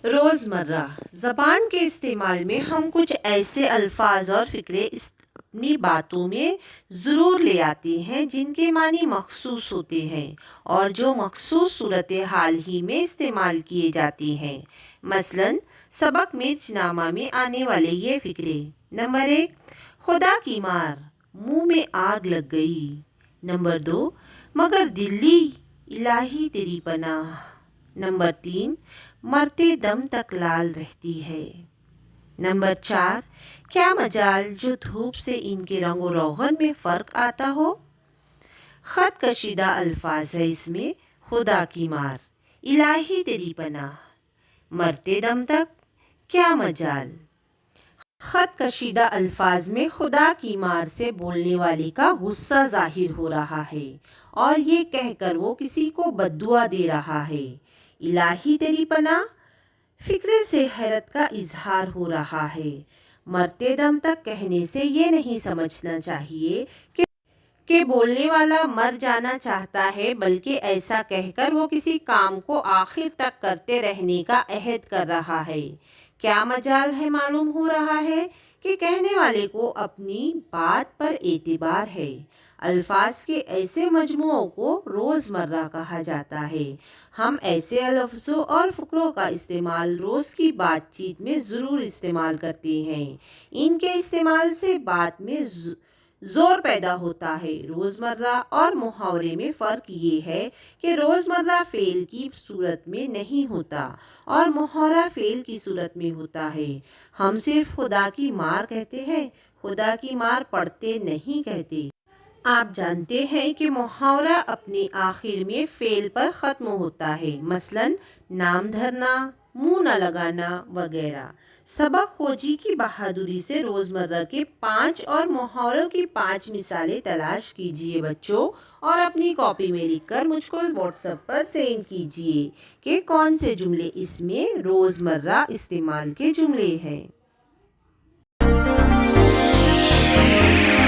روزمرہ زبان کے استعمال میں ہم کچھ ایسے الفاظ اور فقرے اپنی باتوں میں ضرور لے آتے ہیں جن کے معنی مخصوص ہوتے ہیں اور جو مخصوص صورتحال ہی میں استعمال کیے جاتے ہیں۔ مثلاً سبق مرچ نامہ میں آنے والے یہ فقرے: نمبر 1، خدا کی مار، منہ میں آگ لگ گئی۔ نمبر 2، مگر دلی، الہی تیری پناہ۔ نمبر 3، مرتے دم تک لال رہتی ہے۔ نمبر 4، کیا مجال جو دھوپ سے ان کے رنگ و روغن میں فرق آتا ہو۔ خط کشیدہ الفاظ ہے اس میں: خدا کی مار، الہی تیری پناہ، مرتے دم تک، کیا مجال۔ خط کشیدہ الفاظ میں خدا کی مار سے بولنے والے کا غصہ ظاہر ہو رہا ہے اور یہ کہہ کر وہ کسی کو بد دعا دے رہا ہے۔ الہی تیری پناہ فقرے سے حیرت کا اظہار ہو رہا ہے۔ مرتے دم تک کہنے سے یہ نہیں سمجھنا چاہیے کہ بولنے والا مر جانا چاہتا ہے، بلکہ ایسا کہہ کر وہ کسی کام کو آخر تک کرتے رہنے کا عہد کر رہا ہے۔ کیا مجال ہے معلوم ہو رہا ہے کہ کہنے والے کو اپنی بات پر اعتبار ہے۔ الفاظ کے ایسے مجموعوں کو روزمرہ کہا جاتا ہے۔ ہم ایسے لفظوں اور فقروں کا استعمال روز کی بات چیت میں ضرور استعمال کرتے ہیں۔ ان کے استعمال سے بات میں زور پیدا ہوتا ہے۔ روزمرہ اور محاورے میں فرق یہ ہے کہ روزمرہ فعل کی صورت میں نہیں ہوتا اور محاورہ فعل کی صورت میں ہوتا ہے۔ ہم صرف خدا کی مار کہتے ہیں، خدا کی مار پڑھتے نہیں کہتے۔ آپ جانتے ہیں کہ محاورہ اپنے آخر میں فعل پر ختم ہوتا ہے، مثلاً نام دھرنا، منہ نہ لگانا وغیرہ۔ سبق خوجی کی بہادری سے روزمرہ کے 5 اور محاوروں کی 5 مثالیں تلاش کیجئے بچوں، اور اپنی کاپی میں لکھ کر مجھ کو واٹس ایپ پر سینڈ کیجئے کہ کون سے جملے اس میں روزمرہ استعمال کے جملے ہیں۔